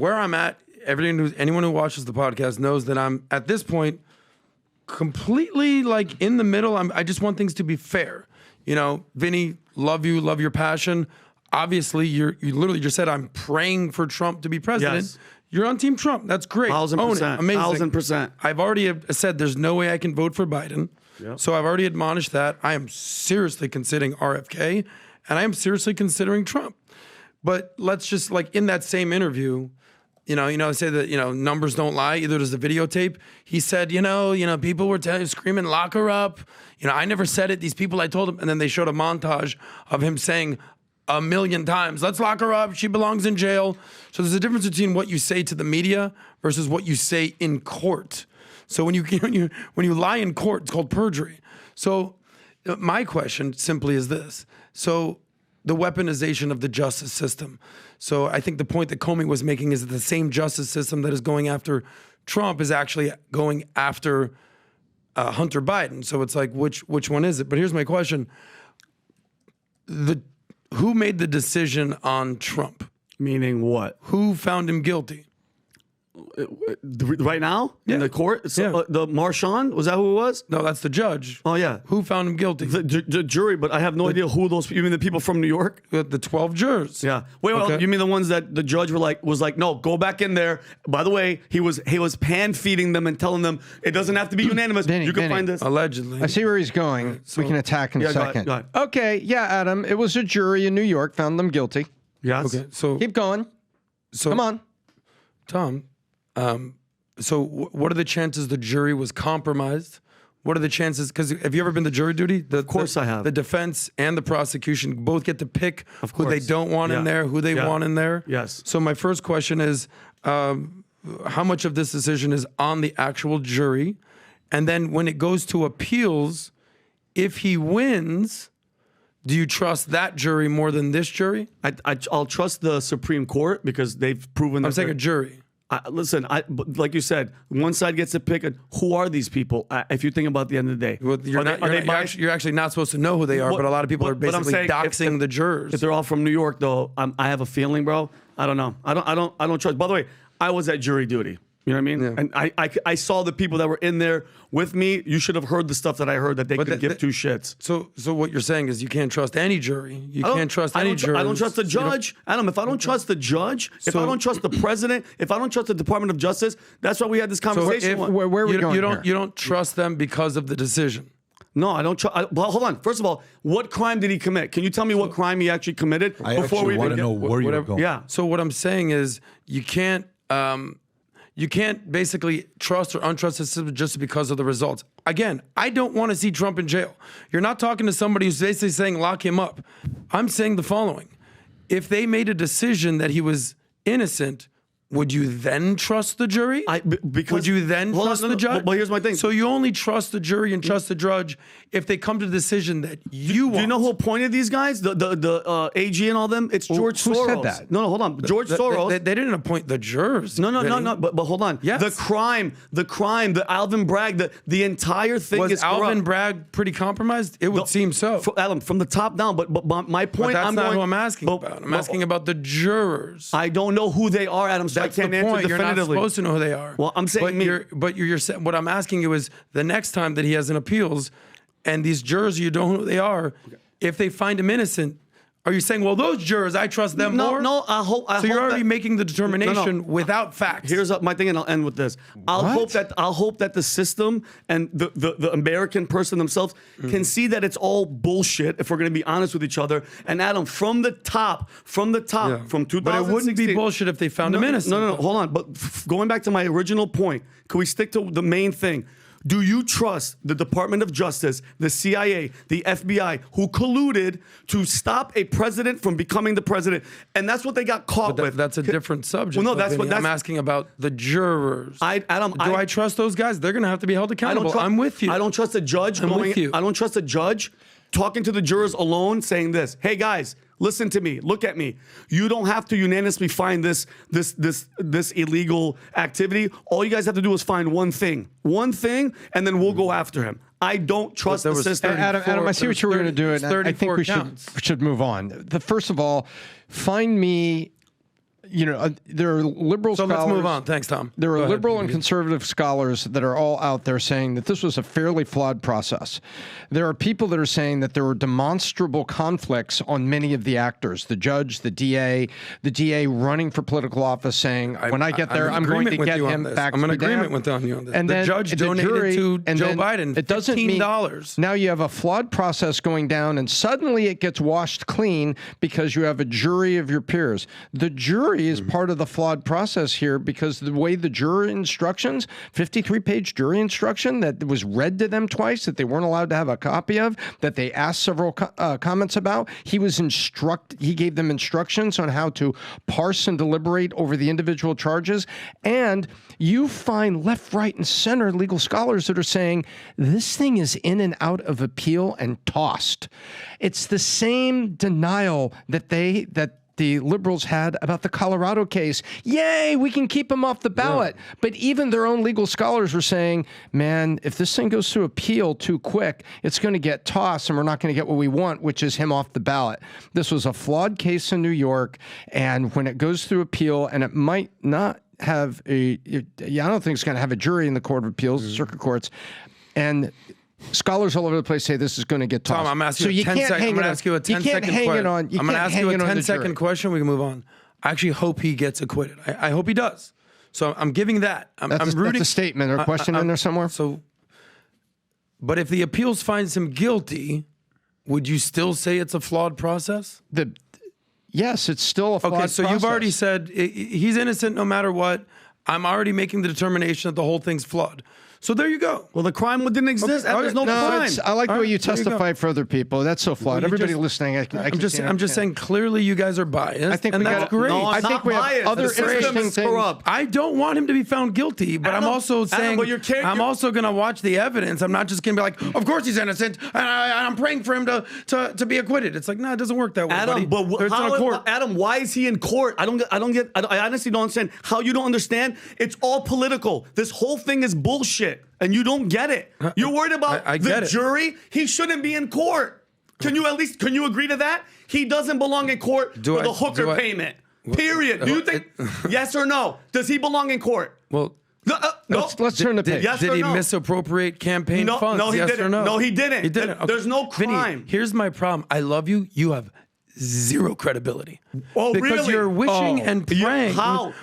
where I'm at, anyone who watches the podcast knows that I'm at this point completely like in the middle. I just want things to be fair. You know, Vinny, love you, love your passion. Obviously, you literally just said I'm praying for Trump to be president. Yes. You're on Team Trump. That's great. 1,000%. Amazing. 1,000%. I've already said there's no way I can vote for Biden. Yep. So I've already admonished that. I am seriously considering RFK, and I am seriously considering Trump. But let's just, like, in that same interview, I say that, numbers don't lie. Either does the videotape. He said, people were screaming, lock her up. I never said it. These people, I told them. And then they showed a montage of him saying 1,000,000 times, let's lock her up. She belongs in jail. So there's a difference between what you say to the media versus what you say in court. So when you lie in court, it's called perjury. So my question simply is this. So the weaponization of the justice system. So I think the point that Comey was making is that the same justice system that is going after Trump is actually going after Hunter Biden. So it's like, which one is it? But here's my question. Who made the decision on Trump? Meaning what? Who found him guilty? Right now? Yeah. In the court? So, Yeah. the Marchand? Was that who it was? No, that's the judge. Oh, yeah. Who found him guilty? The jury, but I have no idea who those. You mean the people from New York? The 12 jurors. Yeah. Wait, Okay. you mean the ones that the judge was like, no, go back in there. By the way, he was pan feeding them and telling them it doesn't have to be unanimous. Vinny, you can find this. Allegedly. I see where he's going. We can attack in a go ahead, second. go ahead. Okay, yeah, Adam. It was a jury in New York found them guilty. Yes. Okay. So Keep going. Come on. Tom. So what are the chances the jury was compromised? What are the chances? Because have you ever been to jury duty? Of course I have. The defense and the prosecution both get to pick who they don't want in Yeah. there, who they Yeah. want in there. Yes. So my first question is, how much of this decision is on the actual jury? And then when it goes to appeals, if he wins, do you trust that jury more than this jury? I'll trust the Supreme Court because they've proven. I'm saying a jury. Listen, but like you said, one side gets to pick. Who are these people? If you think about the end of the day, Well, you're actually not supposed to know who they are, but a lot of people are but I'm basically saying doxing the jurors. If they're all from New York, though, I have a feeling, bro. I don't know. I don't trust. By the way, I was at jury duty. You know what I mean? Yeah. And I saw the people that were in there with me. You should have heard the stuff that I heard that they could give two shits. So what you're saying is you can't trust any jury. You can't trust any jurors. I don't trust the judge. Adam, if I don't trust the judge, if I don't trust the president, if I don't trust the Department of Justice, that's why we had this conversation. Where are we going here? You don't trust them because of the decision. No, I don't trust. Well, hold on. First of all, what crime did he commit? Can you tell me what crime he actually committed I actually want to know where you're going. Yeah. So what I'm saying is you can't basically trust or untrust the system just because of the results. Again, I don't want to see Trump in jail. You're not talking to somebody who's basically saying lock him up. I'm saying the following. If they made a decision that he was innocent, would you then trust the jury? Would you then trust the judge? Well, here's my thing. So you only trust the jury and trust the judge if they come to the decision that you want. Do you know who appointed these guys? The AG and all them? It's George who Soros. said that? No, hold on. George Soros. They didn't appoint the jurors. No. Vinny. But hold on. Yes. The crime, the Alvin Bragg, the entire thing Was is Alvin corrupt. Bragg pretty compromised? It would seem so. Adam, from the top down. But my point. But that's not who I'm asking about. I'm asking about the jurors. I don't know who they are, Adam. So That's I can't the answer point. definitively. You're not supposed to know who they are. Well, I'm saying but you're what I'm asking you is the next time that he has an appeals, and these jurors you don't know who they are, if they find him innocent, are you saying, well, those jurors I trust them more? No. I hope. So you're already making the determination without facts. Here's my thing, and I'll end with this. I'll hope that the system and the American person themselves can see that it's all bullshit. If we're going to be honest with each other, and Adam, from the top, from 2016. But it wouldn't be bullshit if they found him innocent. No. Hold on. But going back to my original point, can we stick to the main thing? Do you trust the Department of Justice, the CIA, the FBI, who colluded to stop a president from becoming the president? And that's what they got caught with. That's a different subject. Well, no, that's Vinny. what I'm asking about the jurors. Do I trust those guys? They're going to have to be held accountable. I'm with you. I don't trust the judge. with you. I don't trust the judge talking to the jurors alone, saying this. Hey guys, listen to me. Look at me. You don't have to unanimously find this illegal activity. All you guys have to do is find one thing, and then we'll go after him. I don't trust the system. Adam, I see what you were going to do, and I think we should move on. First of all, find me there are liberal So scholars. let's move on. Thanks, Tom. There Go are ahead. liberal and conservative scholars that are all out there saying that this was a fairly flawed process. There are people that are saying that there were demonstrable conflicts on many of the actors, the judge, the DA running for political office saying, when I get there, I'm going to get him back. I'm in agreement with you on this. And the then judge the donated jury, to and Joe then Biden it doesn't mean $15. now you have a flawed process going down, and suddenly it gets washed clean because you have a jury of your peers. The jury is part of the flawed process here because the way the jury instructions, 53-page jury instruction that was read to them twice, that they weren't allowed to have a copy of, that they asked several comments about, he gave them instructions on how to parse and deliberate over the individual charges. And you find left, right, and center legal scholars that are saying this thing is in and out of appeal and tossed. It's the same denial that the liberals had about the Colorado case. Yay, we can keep him off the ballot. Yeah. But even their own legal scholars were saying, man, if this thing goes through appeal too quick, it's going to get tossed and we're not going to get what we want, which is him off the ballot. This was a flawed case in New York, and when it goes through appeal, and it might not have I don't think it's going to have a jury in the Court of Appeals, the circuit courts, and scholars all over the place say this is going to get tossed. Tom, I'm asking you a 10-second question. We can move on. I actually hope he gets acquitted. I hope he does. So I'm giving that. I'm rooting. That's a statement or a question in there somewhere. But if the appeals finds him guilty, would you still say it's a flawed process? Yes, it's still a flawed process. Okay, so you've already said he's innocent no matter what. I'm already making the determination that the whole thing's flawed. So there you go. Well, the crime didn't exist. Okay. There's no crime. I like the way you testify for other people. That's so flawed. Everybody listening, I'm just saying. Clearly, you guys are biased. I think that's great. No, I think we have other interesting things. I don't want him to be found guilty, but I'm also saying I'm also going to watch the evidence. I'm not just going to be like, of course he's innocent, and I'm praying for him to be acquitted. It's like, no, it doesn't work that way, Adam. buddy. But Adam, why is he in court? I honestly don't understand how you don't understand. It's all political. This whole thing is bullshit. And you don't get it. You're worried about the jury. He shouldn't be in court. Can you agree to that? He doesn't belong in court for the hooker payment. Period. Do you think yes or no? Does he belong in court? Well, no. Let's turn the page. Did he misappropriate campaign funds? No, he yes didn't. Or no? No, he didn't. He didn't. Okay. There's no crime. Vinny, here's my problem. I love you. You have zero credibility. Oh, because really? you're wishing and praying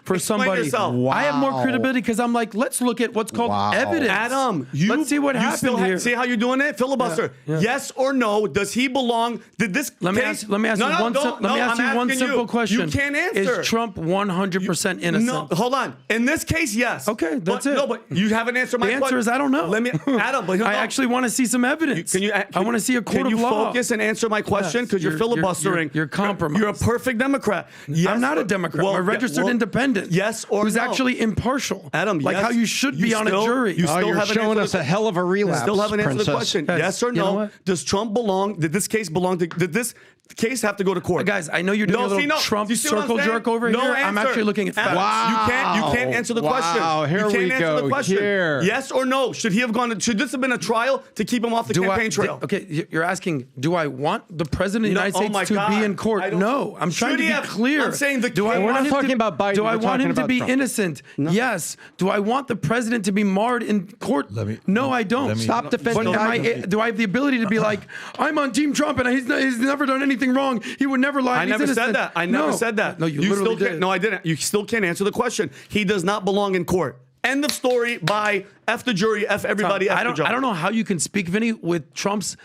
for somebody. Wow. I have more credibility because I'm like, let's look at what's called evidence. Adam, let's see what happened here. See how you're doing it, filibuster. Yeah. Yes or no? Does he belong? Did this? Let me ask you one simple question. You can't answer. Is Trump 100% innocent? No, hold on. In this case, yes. Okay, that's it. No, but you haven't answered my question. The answer is I don't know. Adam, but I actually want to see some evidence. I want to see a court of law. Can you focus and answer my question because you're filibustering? You're compromised. You're a perfect Democrat. Yes, I'm not a Democrat. I'm a registered independent. Yes or who's no? actually impartial. Adam, like how you should be on a jury. You're showing us a hell of a relapse. Still haven't answered the question. Guys, yes or no? Does Trump belong? Did this case belong to? Did this case have to go to court? Guys, I know you're doing a little Trump circle jerk over here. Answer. I'm actually looking at facts. Wow. You can't answer the question. Here you can't we answer go. the question. Here. Yes or no? Should he have gone? Should this have been a trial to keep him off the campaign trail? Okay, you're asking, do I want the president of the United States to be in court? No, I'm trying to be clear. I'm saying we're not talking about Biden. Do I want him to be Trump. innocent? No. Yes. Do I want the president to be marred in court? No, I don't. Stop defending Biden. Do I have the ability to be like, I'm on Team Trump and he's never done anything wrong. He would never lie. I never said that. I never said that. No, you literally did. No, I didn't. You still can't answer the question. He does not belong in court. End of story. Bye. F the jury. F everybody. I don't know how you can speak, Vinny, with Trump's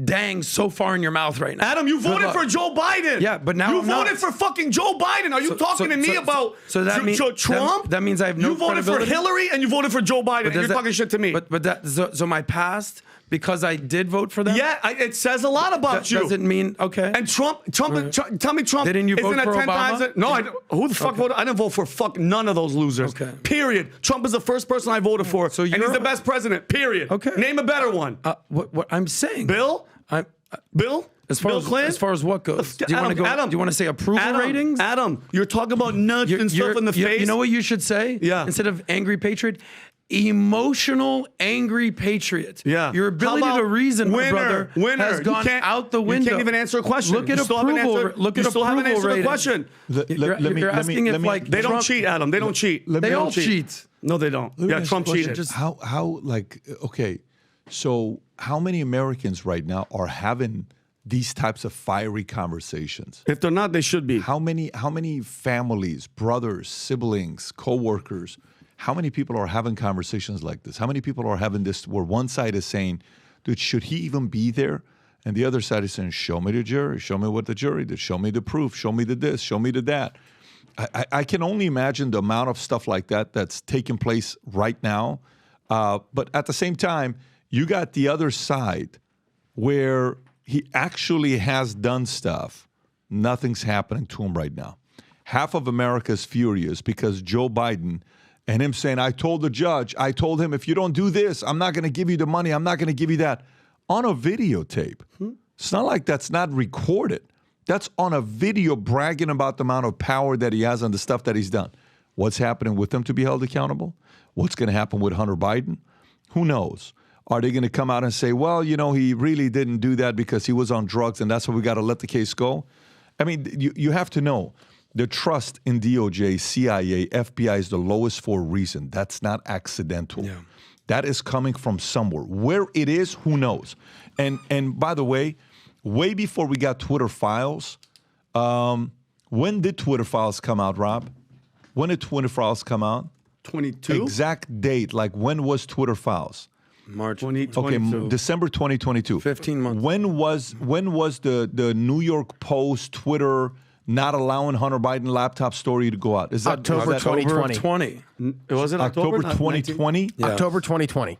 dang so far in your mouth right now. Adam, you voted for Joe Biden. Yeah, but now you voted for fucking Joe Biden. Are you talking to me about Trump? That means I have no credibility. You voted for Hillary and you voted for Joe Biden. And you're talking shit to me. So my past, because I did vote for them. Yeah, it says a lot about you. Doesn't mean okay. And Trump. Tell me, Trump. Didn't you vote for Obama? No, who the fuck voted? I didn't vote for none of those losers. Okay. Period. Trump is the first person I voted for, and he's the best president. Period. Okay. Name a better one. What I'm saying. Bill. Bill. Bill Clinton? As far as what goes, do you want to go? Adam, do you want to say approval ratings? Adam, you're talking about nudge and stuff in the face. You know what you should say? Yeah. Instead of angry patriot, emotional, angry patriot. Yeah. Your ability How about to reason, my winner, brother, has gone out the window. You can't even answer a question. Look at you still approval. haven't answered, Look you at still haven't approval answered the rating. question. You're asking if like They don't Trump, cheat, Adam. They don't cheat. They all cheat. No, they don't. Yeah, Trump cheated. How like, okay, so how many Americans right now are having these types of fiery conversations? If they're not, they should be. How many families, brothers, siblings, co-workers, how many people are having conversations like this? How many people are having this where one side is saying, dude, should he even be there? And the other side is saying, show me the jury, show me what the jury did, show me the proof, show me the this, show me the that. I can only imagine the amount of stuff like that that's taking place right now. But at the same time, you got the other side where he actually has done stuff. Nothing's happening to him right now. Half of America is furious because Joe Biden and him saying, I told the judge, I told him, if you don't do this, I'm not going to give you the money. I'm not going to give you that. On a videotape. It's not like that's not recorded. That's on a video bragging about the amount of power that he has and the stuff that he's done. What's happening with him to be held accountable? What's going to happen with Hunter Biden? Who knows? Are they going to come out and say, well, you know, he really didn't do that because he was on drugs and that's why we got to let the case go? I mean, you have to know the trust in DOJ, CIA, FBI is the lowest for a reason. That's not accidental. Yeah. That is coming from somewhere. Where it is, who knows? And by the way before we got Twitter files, when did Twitter files come out, Rob? When did Twitter files come out? 22? Exact date. Like when was Twitter files? March 2022. Okay, December 2022. 15 months. When was the New York Post Twitter not allowing Hunter Biden laptop story to go out? Is that October 2020? Was it October 2020? Yeah. October 2020.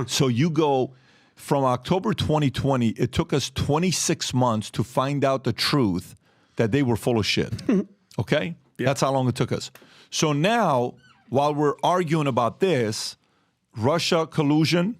So you go from October 2020, it took us 26 months to find out the truth that they were full of shit. Okay? Yeah. That's how long it took us. So now, while we're arguing about this, Russia collusion,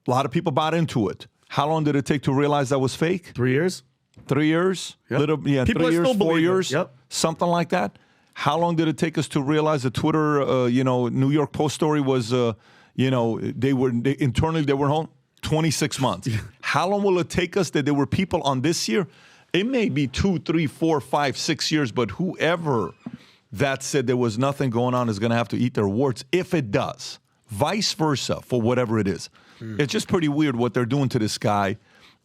a lot of people bought into it. How long did it take to realize that was fake? 3 years. 3 years? Yep. People 3 years, 4 years. Yep. Something like that. How long did it take us to realize the Twitter, New York Post story was, they were home? 26 months. How long will it take us that there were people on this year? It may be 2, 3, 4, 5, 6 years, but whoever that said there was nothing going on is going to have to eat their words if it does. Vice versa for whatever it is. It's just pretty weird what they're doing to this guy.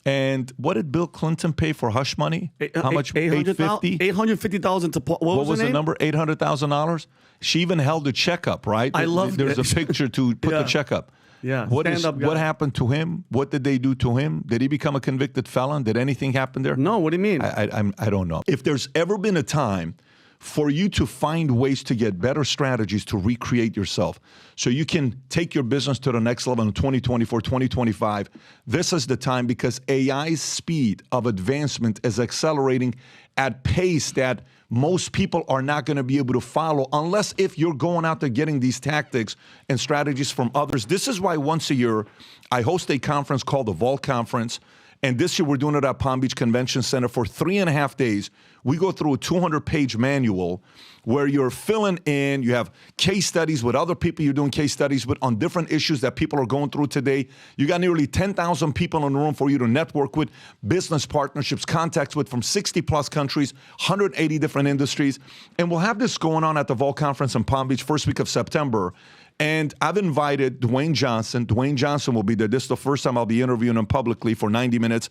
And what did Bill Clinton pay for hush money? How much? $850,000? $850,000 to what was the number? $800,000. She even held a checkup, right? I love. There's a picture to put the checkup. Yeah. What happened to him? What did they do to him? Did he become a convicted felon? Did anything happen there? No. What do you mean? I don't know. If there's ever been a time for you to find ways to get better strategies to recreate yourself so you can take your business to the next level in 2024, 2025, this is the time because AI's speed of advancement is accelerating at pace that most people are not going to be able to follow unless if you're going out there getting these tactics and strategies from others. This is why once a year I host a conference called the Vault Conference. And this year we're doing it at Palm Beach Convention Center for 3.5 days. We go through a 200-page manual where you're filling in, you have case studies with other people you're doing case studies with on different issues that people are going through today. You got nearly 10,000 people in the room for you to network with, business partnerships, contacts with from 60-plus countries, 180 different industries. And we'll have this going on at the Vault Conference in Palm Beach first week of September. And I've invited Dwayne Johnson. Dwayne Johnson will be there. This is the first time I'll be interviewing him publicly for 90 minutes.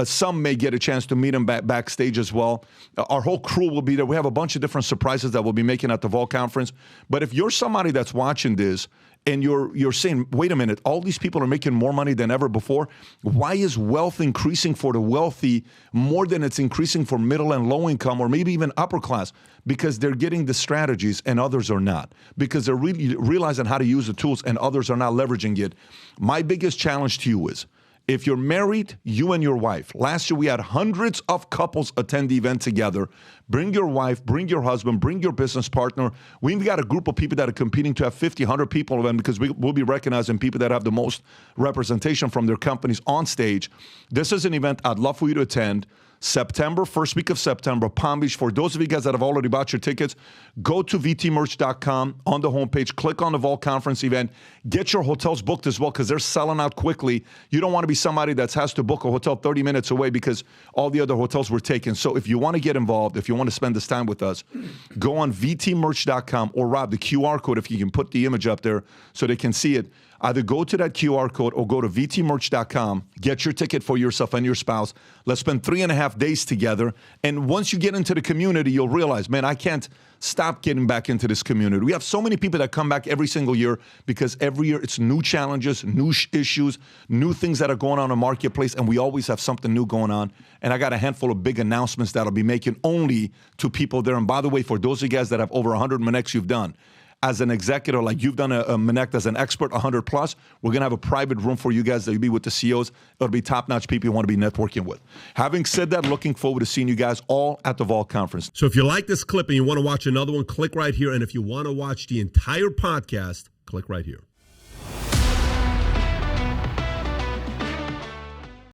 Some may get a chance to meet him backstage as well. Our whole crew will be there. We have a bunch of different surprises that we'll be making at the Vault Conference. But if you're somebody that's watching this and you're saying, wait a minute, all these people are making more money than ever before. Why is wealth increasing for the wealthy more than it's increasing for middle and low income or maybe even upper class? Because they're getting the strategies and others are not. Because they're really realizing how to use the tools and others are not leveraging it. My biggest challenge to you is, if you're married, you and your wife. Last year, we had hundreds of couples attend the event together. Bring your wife, bring your husband, bring your business partner. We've got a group of people that are competing to have 50, 100 people event because we'll be recognizing people that have the most representation from their companies on stage. This is an event I'd love for you to attend. September, first week of September, Palm Beach. For those of you guys that have already bought your tickets, go to vtmerch.com on the homepage, click on the Vault Conference event, get your hotels booked as well because they're selling out quickly. You don't want to be somebody that has to book a hotel 30 minutes away because all the other hotels were taken. So if you want to get involved, if you want to spend this time with us, go on vtmerch.com or Rob, the QR code, if you can put the image up there so they can see it. Either go to that QR code or go to vtmerch.com, get your ticket for yourself and your spouse. Let's spend 3.5 days together. And once you get into the community, you'll realize, man, I can't stop getting back into this community. We have so many people that come back every single year because every year it's new challenges, new issues, new things that are going on in the marketplace, and we always have something new going on. And I got a handful of big announcements that I'll be making only to people there. And by the way, for those of you guys that have over 100 Monects you've done, as an executive, like you've done a Monect as an expert, 100 plus, we're going to have a private room for you guys that you'll be with the CEOs. It'll be top-notch people you want to be networking with. Having said that, looking forward to seeing you guys all at the Vault Conference. So if you like this clip and you want to watch another one, click right here. And if you want to watch the entire podcast, click right here.